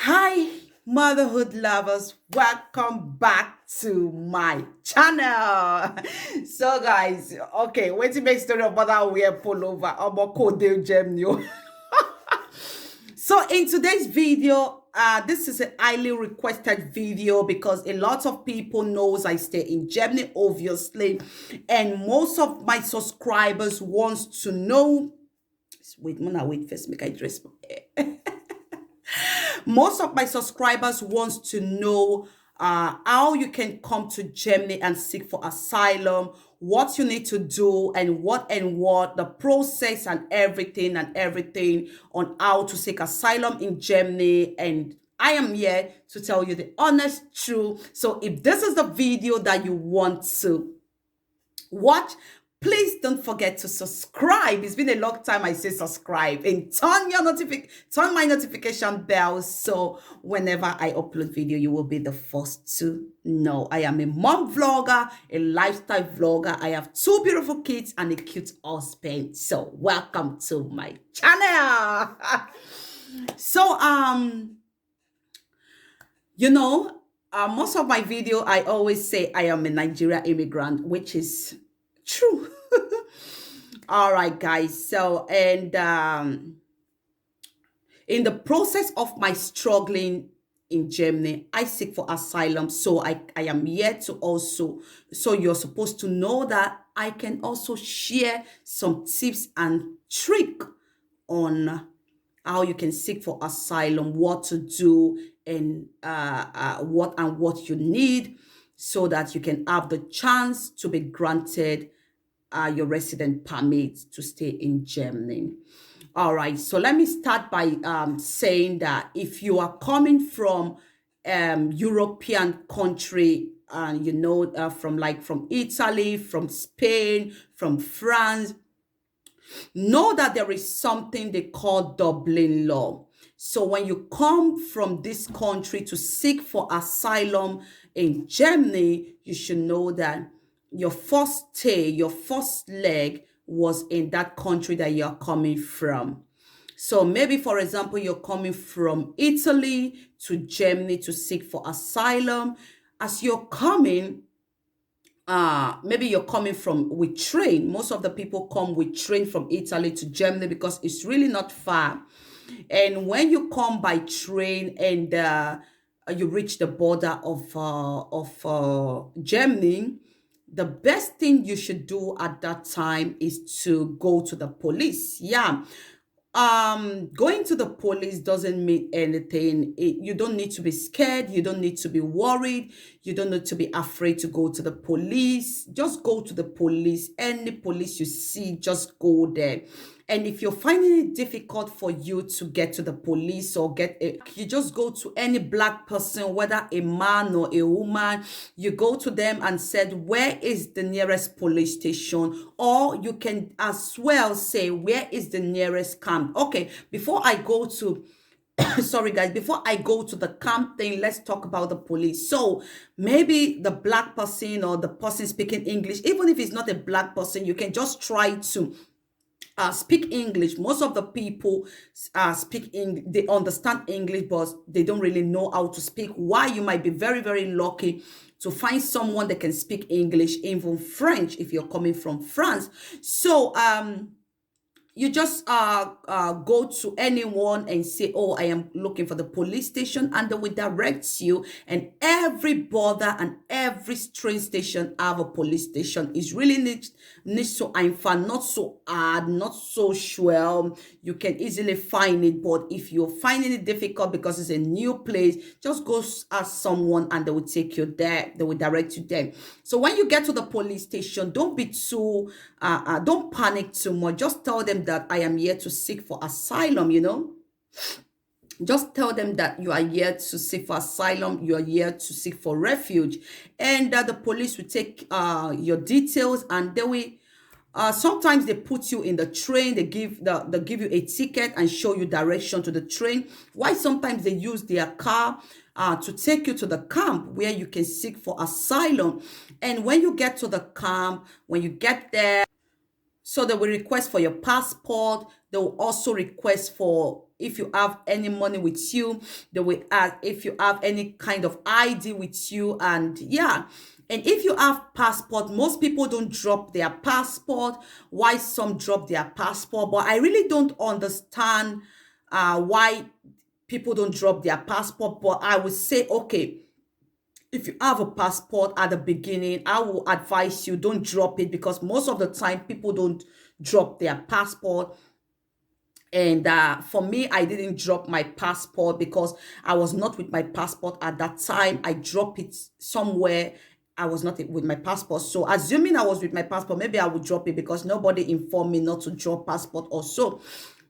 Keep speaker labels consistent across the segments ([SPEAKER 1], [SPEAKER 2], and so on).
[SPEAKER 1] Hi, motherhood lovers. Welcome back to my channel. So, guys, okay, wait to make story about that weird pullover. About code gem new. So, in today's video, this is a highly requested video because a lot of people knows I stay in Germany, obviously, and most of my subscribers wants to know. Wait, Mona, wait first, make I dress. Most of my subscribers wants to know how you can come to Germany and seek for asylum, what you need to do, and what the process and everything on how to seek asylum in Germany. And I am here to tell you the honest truth. So if this is the video that you want to watch, please don't forget to subscribe. It's been a long time I say subscribe, and turn my notification bell, so whenever I upload video you will be the first to know. I am a mom vlogger, a lifestyle vlogger. I have two beautiful kids and a cute husband. So welcome to my channel. So you know, most of my video I always say I am a Nigeria immigrant, which is true. All right, guys. So, and in the process of my struggling in Germany, I seek for asylum. So I am here to also, so you're supposed to know that I can also share some tips and trick on how you can seek for asylum, what to do, and what you need, so that you can have the chance to be granted your resident permit to stay in Germany. All right, so let me start by saying that if you are coming from European country, and from Italy, from Spain, from France, know that there is something they call Dublin law. So when you come from this country to seek for asylum in Germany, you should know that your first stay, your first leg was in that country that you're coming from. So maybe, for example, you're coming from Italy to Germany to seek for asylum. As you're coming, maybe you're coming from with train. Most of the people come with train from Italy to Germany because it's really not far. And when you come by train and you reach the border of Germany, the best thing you should do at that time is to go to the police. Yeah, going to the police doesn't mean anything. You don't need to be scared, you don't need to be worried, you don't need to be afraid to go to the police. Just go to the police. Any police you see, just go there. And if you're finding it difficult for you to get to the police, you just go to any black person, whether a man or a woman. You go to them and said, where is the nearest police station? Or you can as well say, where is the nearest camp? Okay, before I go to sorry guys, before I go to the camp thing, let's talk about the police. So maybe the black person or the person speaking English, even if it's not a black person, you can just try to speak English. Most of the people they understand English, but they don't really know how to speak. Why? You might be very, very lucky to find someone that can speak English, even French, if you're coming from France. So you just go to anyone and say, oh, I am looking for the police station, and they will direct you. And every border and every train station have a police station. It's really nicht so einfach, not so hard, not so sure. You can easily find it. But if you're finding it difficult because it's a new place, just go ask someone and they will take you there. They will direct you there. So when you get to the police station, don't be too don't panic too much. Just tell them that I am here to seek for asylum, Just tell them that you are here to seek for asylum, you are here to seek for refuge. And that the police will take your details, and they will sometimes they put you in the train. They give you a ticket and show you direction to the train. Why sometimes they use their car to take you to the camp where you can seek for asylum. And when you get to the camp, when you get there, so they will request for your passport. They will also request for if you have any money with you, they will ask if you have any kind of ID with you. And yeah, and if you have passport, most people don't drop their passport. Why some drop their passport? But I really don't understand why people don't drop their passport. But I would say, okay, if you have a passport at the beginning, I will advise you don't drop it, because most of the time people don't drop their passport. And for me, I didn't drop my passport because I was not with my passport at that time. I dropped it somewhere. I was not with my passport. So assuming I was with my passport, maybe I would drop it because nobody informed me not to drop passport or so.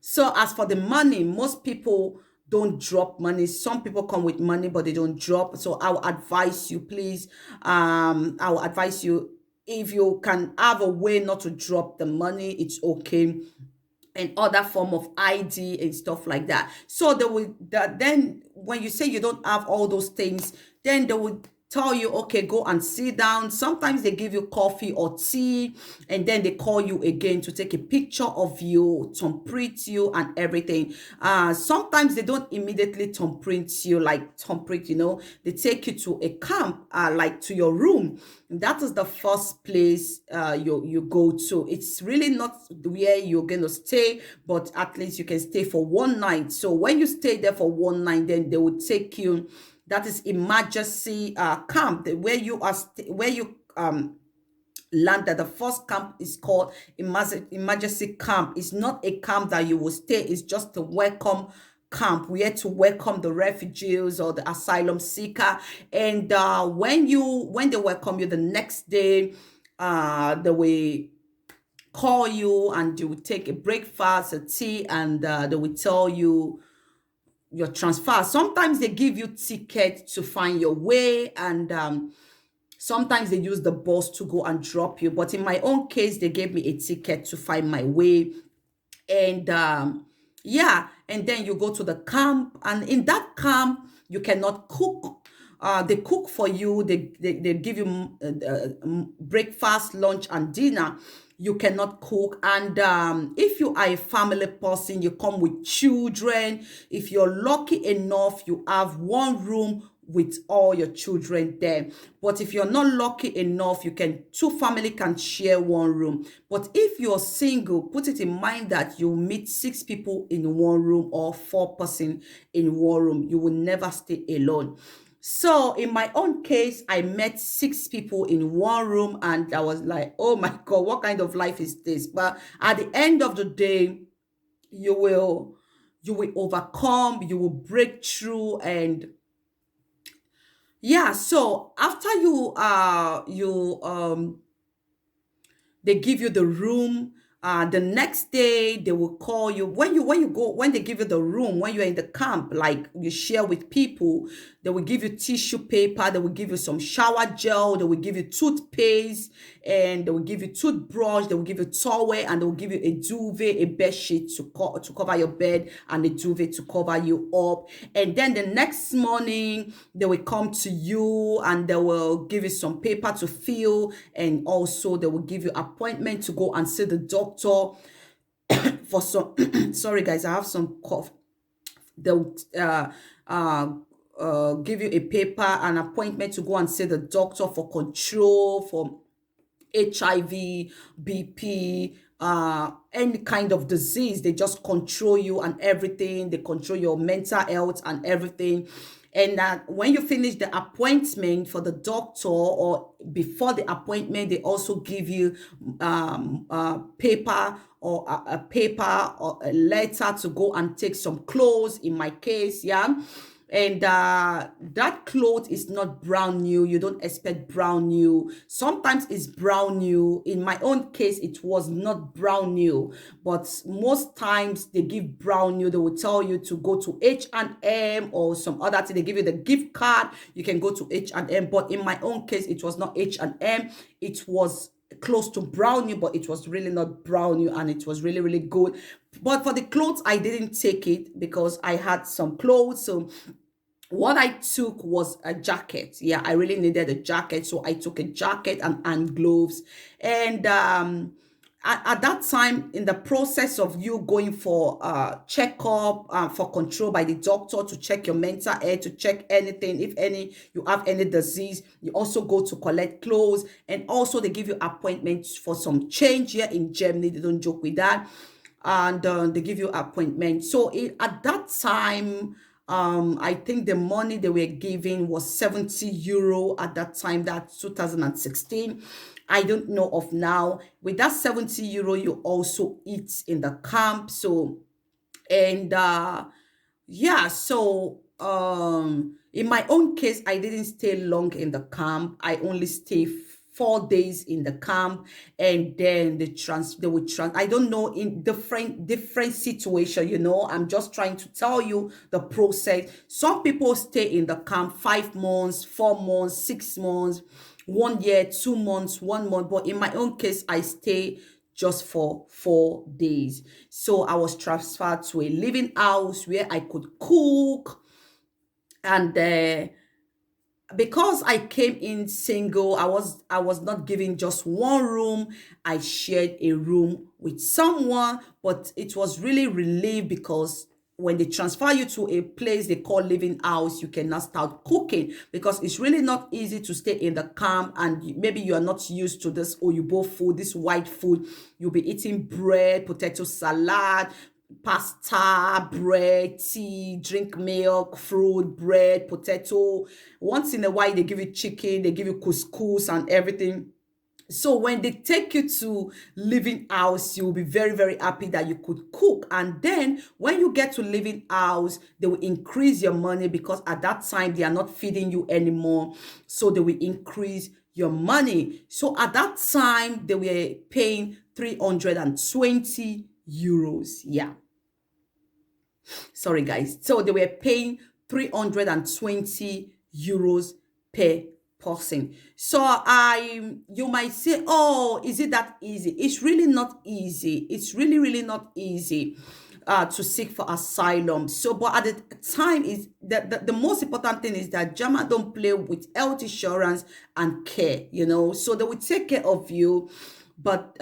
[SPEAKER 1] So as for the money, most people don't drop money. Some people come with money, but they don't drop. So I will advise you, please. I will advise you, if you can have a way not to drop the money, it's okay, and other form of ID and stuff like that. So they will that then when you say you don't have all those things, then they will tell you, okay, go and sit down. Sometimes they give you coffee or tea, and then they call you again to take a picture of you, thumbprint you and everything. Sometimes they don't immediately thumbprint you, like thumbprint, they take you to a camp, like to your room. That is the first place you go to. It's really not where you're gonna stay, but at least you can stay for one night. So when you stay there for one night, then they will take you. That is emergency camp, where you are where you landed. The first camp is called emergency camp. It's not a camp that you will stay. It's just a welcome camp. We had to welcome the refugees or the asylum seeker. And when they welcome you the next day, they will call you and you will take a breakfast, a tea, and they will tell you your transfer. Sometimes they give you ticket to find your way, and sometimes they use the bus to go and drop you. But in my own case, they gave me a ticket to find my way. And yeah, and then you go to the camp, and in that camp you cannot cook. They cook for you. They give you breakfast, lunch, and dinner. You cannot cook. And if you are a family person, you come with children. If you're lucky enough, you have one room with all your children there. But if you're not lucky enough, two family can share one room. But if you're single, put it in mind that you meet six people in one room or four-person in one room. You will never stay alone. So in my own case, I met six people in one room, and I was like, oh my God, what kind of life is this? But at the end of the day, you will overcome, you will break through. And yeah, so after they give you the room. The next day they will call you when they give you the room, when you're in the camp, like you share with people. They will give you tissue paper, they will give you some shower gel, they will give you toothpaste, and they will give you toothbrush, they will give you towel, and they will give you a duvet, a bed sheet to cover your bed, and a duvet to cover you up. And then the next morning they will come to you and they will give you some paper to fill, and also they will give you appointment to go and see the doctor for some sorry guys, I have some cough. They'll uh, give you a paper, an appointment to go and see the doctor for control, for HIV, BP, any kind of disease. They just control you and everything. They control your mental health and everything. And when you finish the appointment for the doctor, or before the appointment, they also give you paper, or a paper or a letter to go and take some clothes, in my case, yeah. And that cloth is not brand new. You don't expect brand new. Sometimes it's brand new. In my own case, it was not brand new, but most times they give brand new. They will tell you to go to H&M or some other thing. They give you the gift card, you can go to H&M. But in my own case, it was not H&M. It was close to brown new, but it was really not brown new, and it was really, really good. But for the clothes, I didn't take it because I had some clothes. So what I took was a jacket. Yeah, I really needed a jacket, so I took a jacket and hand gloves. And at that time, in the process of you going for checkup, for control by the doctor, to check your mental health, to check anything, if any you have any disease, you also go to collect clothes, and also they give you appointments for some change here in Germany. They don't joke with that. And they give you appointment. So at that time, I think the money they were giving was 70 euro at that time. That's 2016. I don't know of now. With that 70 euro, you also eat in the camp. So, and yeah, so in my own case, I didn't stay long in the camp. I only stay 4 days in the camp, and then they would I don't know, in different situation, I'm just trying to tell you the process. Some people stay in the camp 5 months, 4 months, 6 months, 1 year, 2 months, 1 month. But in my own case, I stay just for 4 days. So I was transferred to a living house where I could cook, and because I came in single, I was not given just one room. I shared a room with someone, but it was really relief, because when they transfer you to a place they call living house, you cannot start cooking, because it's really not easy to stay in the camp, and maybe you are not used to this Oyibo food, this white food. You'll be eating bread, potato salad, pasta, bread, tea, drink milk, fruit, bread, potato. Once in a while, they give you chicken, they give you couscous and everything. So when they take you to living house, you'll be very, very happy that you could cook. And then when you get to living house, they will increase your money, because at that time they are not feeding you anymore. So they will increase your money. So at that time, they were paying 320 euros. Yeah. Sorry, guys. So they were paying 320 euros per person. So you might say, oh, is it that easy? It's really not easy. It's really, really not easy to seek for asylum. So, but at the time, is that the most important thing is that German don't play with health insurance and care, so they will take care of you. But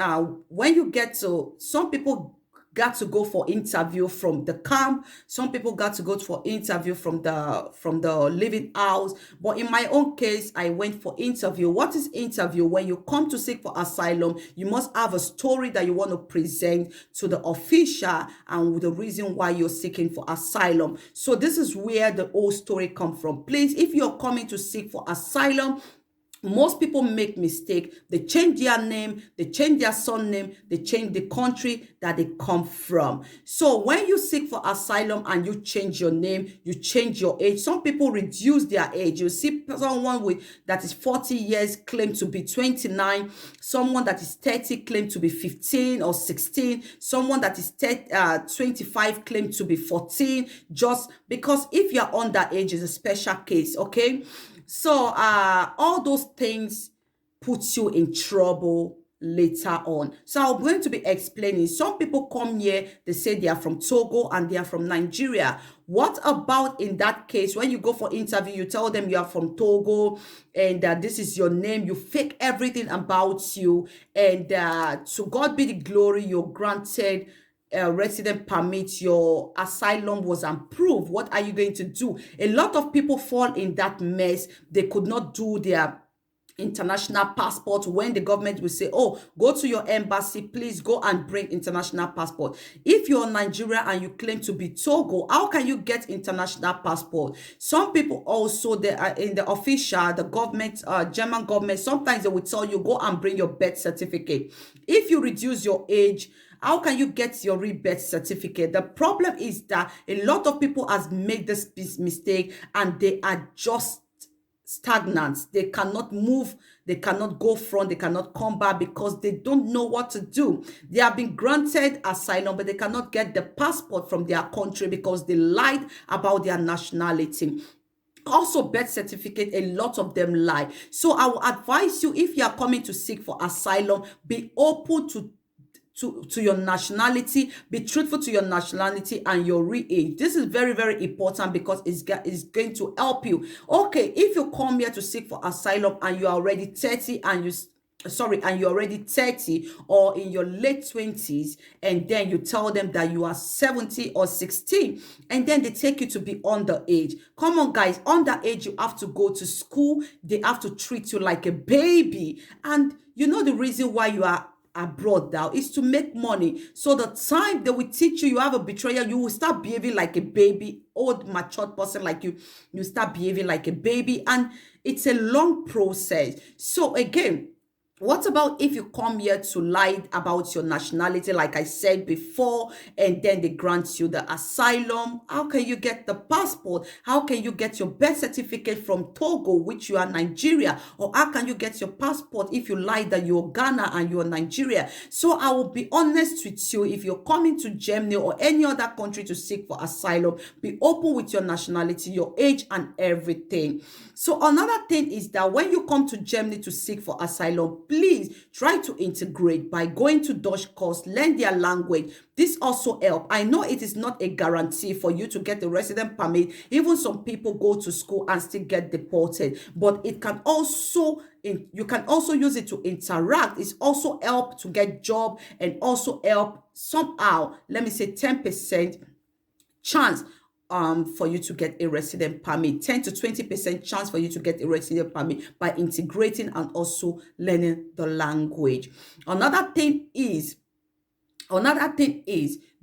[SPEAKER 1] when you get to, some people got to go for interview from the camp. Some people got to go for interview from the living house. But in my own case, I went for interview. What is interview? When you come to seek for asylum, you must have a story that you want to present to the official, and the reason why you're seeking for asylum. So this is where the whole story come from. Please, if you're coming to seek for asylum, most people make mistake. They change their name, they change their surname, they change the country that they come from. So when you seek for asylum and you change your name, you change your age. Some people reduce their age. You see someone that is 40 years claim to be 29, someone that is 30 claim to be 15 or 16, someone that is 25 claim to be 14, just because if you're underage is a special case, okay? So all those things put you in trouble later on. So I'm going to be explaining. Some people come here, they say they are from Togo and they are from Nigeria. What about in that case, when you go for interview, you tell them you are from Togo and this is your name, you fake everything about you, and to God be the glory, you're granted resident permit, your asylum was approved. What are you going to do? A lot of people fall in that mess. They could not do their international passport. When the government will say, oh, go to your embassy, please go and bring international passport. If you're Nigeria and you claim to be Togo, how can you get international passport? Some people also, they are in the official, the government, German government, sometimes they will tell you, go and bring your birth certificate. If you reduce your age, how can you get your rebirth certificate? The problem is that a lot of people has made this mistake, and they are just stagnant. They cannot move, they cannot go front, they cannot come back, because they don't know what to do. They have been granted asylum, but they cannot get the passport from their country because they lied about their nationality. Also, birth certificate, a lot of them lie. So I will advise you, if you are coming to seek for asylum, be open to your nationality, be truthful to your nationality and your real age. This is very, very important, because it's going to help you. Okay, if you come here to seek for asylum and you are already 30 and sorry, and you're already 30 or in your late 20s, and then you tell them that you are 70 or 16, and then they take you to be underage. Come on, guys, underage, you have to go to school, they have to treat you like a baby. And you know the reason why you are abroad now is to make money. So the time they will teach you, you have a betrayal, you will start behaving like a baby. Old matured person like you start behaving like a baby, and it's a long process. So again, what about if you come here to lie about your nationality, like I said before, and then they grant you the asylum? How can you get the passport? How can you get your birth certificate from Togo, which you are Nigeria? Or how can you get your passport if you lie that you're Ghana and you're Nigeria? So I will be honest with you, if you're coming to Germany or any other country to seek for asylum, be open with your nationality, your age, and everything. So another thing is that when you come to Germany to seek for asylum, please try to integrate by going to Dutch course, learn their language. This also help. I know it is not a guarantee for you to get a resident permit. Even some people go to school and still get deported, but it can also you can also use it to interact. It's also help to get job, and also help somehow, let me say 10% chance for you to get a resident permit, 10 to 20% chance for you to get a resident permit by integrating and also learning the language. Another thing is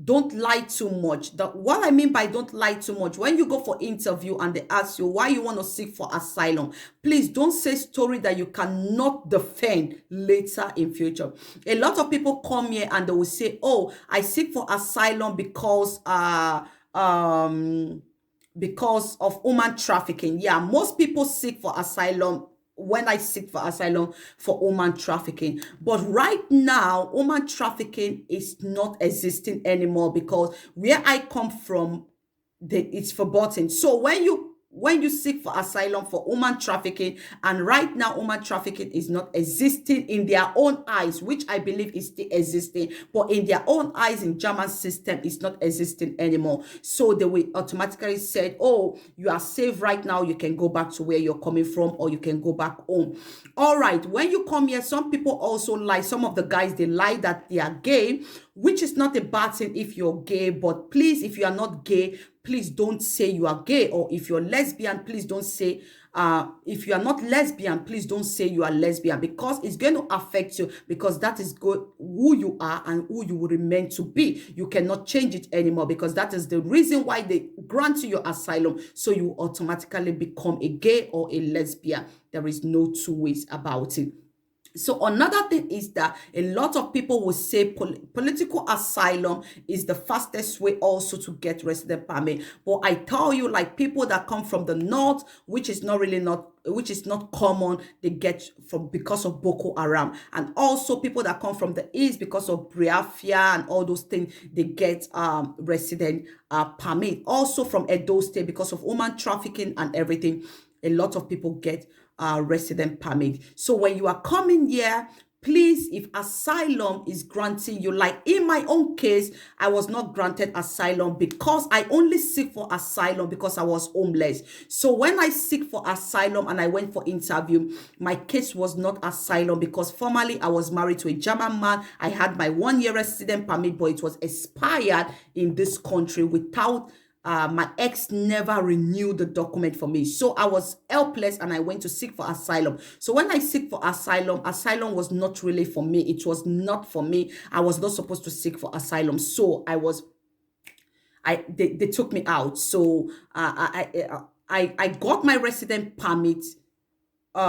[SPEAKER 1] don't lie too much. What I mean by don't lie too much, when you go for interview and they ask you why you want to seek for asylum, please don't say story that you cannot defend later in future. A lot of people come here and they will say, oh, I seek for asylum because of human trafficking. Yeah, most people seek for asylum when I seek for asylum for human trafficking. But right now, human trafficking is not existing anymore, because where I come from, it's forgotten. So when you seek for asylum for human trafficking, and right now human trafficking is not existing in their own eyes, which I believe is still existing, but in their own eyes in German system is not existing anymore. So they will automatically say, oh, you are safe right now, you can go back to where you're coming from, or you can go back home. All right, when you come here, some people also lie. Some of the guys, they lie that they are gay, which is not a bad thing if you're gay. But please, if you are not gay, please don't say you are gay. Or if you're lesbian, please don't say if you are not lesbian, please don't say you are lesbian, because it's going to affect you, because that is who you are and who you will remain to be. You cannot change it anymore, because that is the reason why they grant you your asylum, so you automatically become a gay or a lesbian. There is no two ways about it. So another thing is that a lot of people will say political asylum is the fastest way also to get resident permit. But I tell you, like people that come from the north, which is not common, they get from because of Boko Haram, and also people that come from the east because of Biafra and all those things, they get resident permit. Also from Edo State because of human trafficking and everything, a lot of people get resident permit. So when you are coming here, please, if asylum is granting you, like in my own case, I was not granted asylum because I only seek for asylum because I was homeless. So when I seek for asylum and I went for interview, my case was not asylum, because formerly I was married to a German man. I had my 1 year resident permit, but it was expired in this country without my ex never renewed the document for me. So I was helpless and I went to seek for asylum. So when I seek for asylum, asylum was not really for me. It was not for me. I was not supposed to seek for asylum. So they took me out. So I got my resident permit, they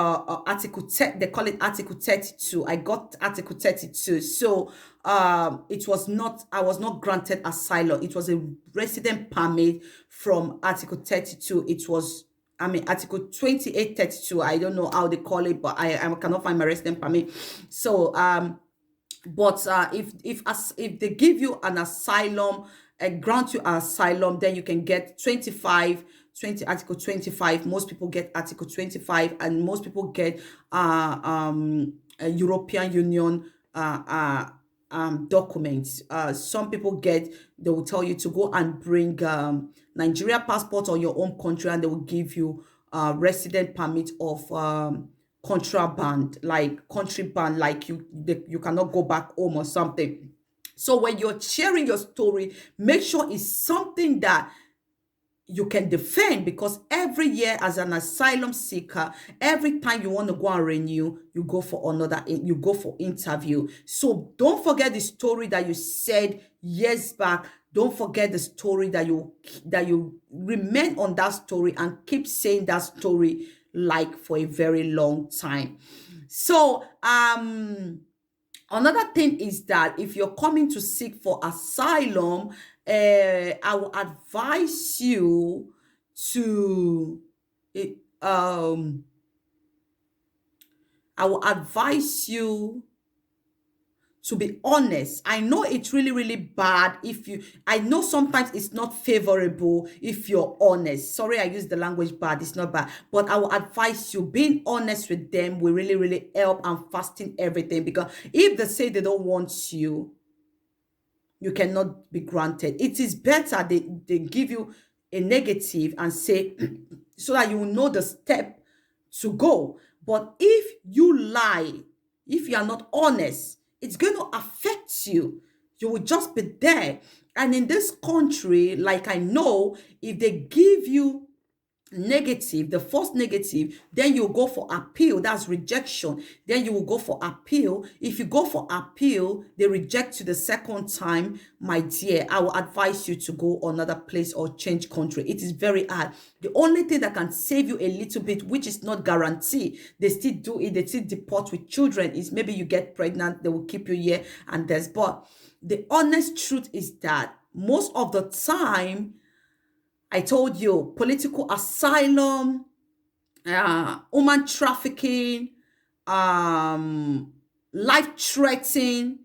[SPEAKER 1] call it article 32. I got article 32. So I was not granted asylum. It was a resident permit from article 32. It was, I mean, article 28, 32. I don't know how they call it, but I cannot find my resident permit. So but if they give you an asylum, grant you an asylum, then you can get article 25. Most people get article 25, and most people get a European Union documents. Some people they will tell you to go and bring Nigeria passport or your own country, and they will give you resident permit of contraband, like country band, like you cannot go back home or something. So when you're sharing your story, make sure it's something that you can defend, because every year as an asylum seeker, every time you want to go and renew, you go for you go for interview. So don't forget the story that you said years back. Don't forget the story that you remain on that story and keep saying that story like for a very long time. So another thing is that if you're coming to seek for asylum, I will advise you to, eh, um, I will advise you to be honest. I know it's really, really bad I know sometimes it's not favorable if you're honest. Sorry, I use the language bad, it's not bad. But I will advise you, being honest with them will really, really help and fasten everything. Because if they say they don't want you cannot be granted. It is better they give you a negative and say, so that you will know the step to go. But if you lie, if you are not honest, it's going to affect you. You will just be there. And in this country, like I know, if they give you negative, the first negative, then you go for appeal, that's rejection. Then you will go for appeal. If you go for appeal, they reject you the second time, my dear, I will advise you to go another place or change country. It is very hard. The only thing that can save you a little bit, which is not guarantee, they still do it, they still deport with children, is maybe you get pregnant, they will keep you here and there's, but the honest truth is that most of the time, I told you, political asylum, human trafficking, um, life threatening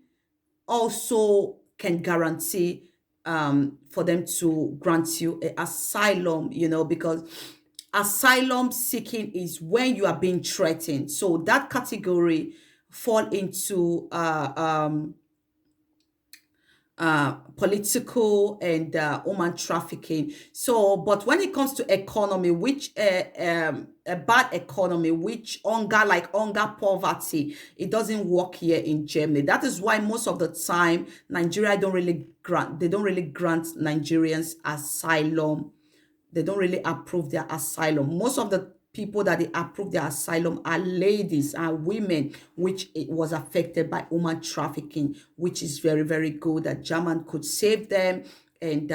[SPEAKER 1] also can guarantee for them to grant you a asylum, because asylum seeking is when you are being threatened. So that category fall into political and human trafficking. So, but when it comes to economy, which a bad economy, which hunger, like hunger, poverty, it doesn't work here in Germany. That is why most of the time Nigeria they don't really grant Nigerians asylum. They don't really approve their asylum. Most of the people that they approve their asylum are ladies and women, which it was affected by human trafficking, which is very, very good that German could save them and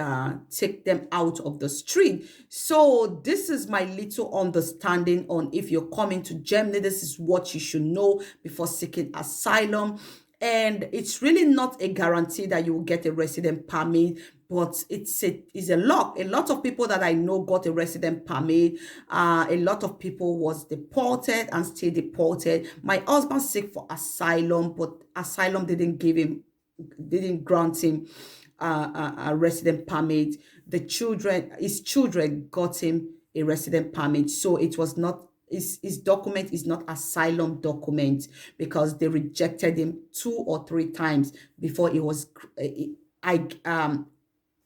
[SPEAKER 1] take them out of the street. So this is my little understanding on, if you're coming to Germany, this is what you should know before seeking asylum. And it's really not a guarantee that you will get a resident permit, but it's a lot. A lot of people that I know got a resident permit. A lot of people was deported and still deported. My husband seek for asylum, but asylum didn't grant him a resident permit. His children got him a resident permit. So it was not, his document is not asylum document, because they rejected him 2 or 3 times before it was, I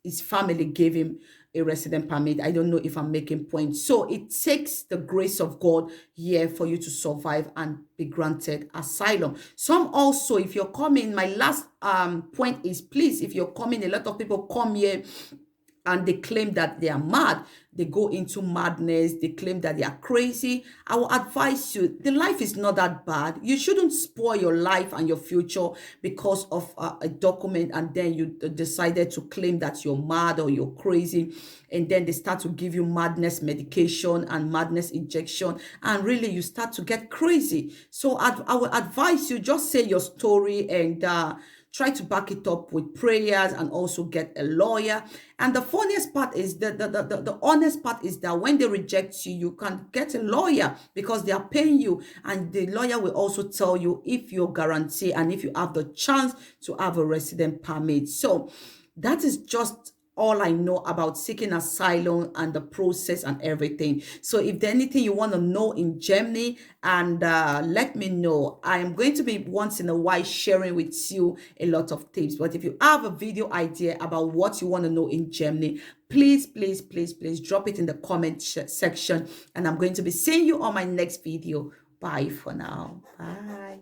[SPEAKER 1] his family gave him a resident permit. I don't know if I'm making points. So it takes the grace of God here for you to survive and be granted asylum. Some also, if you're coming, my last point is, please, if you're coming, a lot of people come here and they claim that they are mad. They go into madness. They claim that they are crazy. I will advise you, the life is not that bad. You shouldn't spoil your life and your future because of a document, and then you decided to claim that you're mad or you're crazy. And then they start to give you madness medication and madness injection. And really, you start to get crazy. So I will advise you, just say your story and try to back it up with prayers, and also get a lawyer. And the funniest part is the honest part is that when they reject you, you can get a lawyer because they are paying you. And the lawyer will also tell you if you're guaranteed and if you have the chance to have a resident permit. So that is just all I know about seeking asylum and the process and everything. So if there's anything you want to know in Germany, and let me know. I am going to be once in a while sharing with you a lot of tips. But if you have a video idea about what you want to know in Germany, please, please drop it in the comment section. And I'm going to be seeing you on my next video. Bye for now. Bye.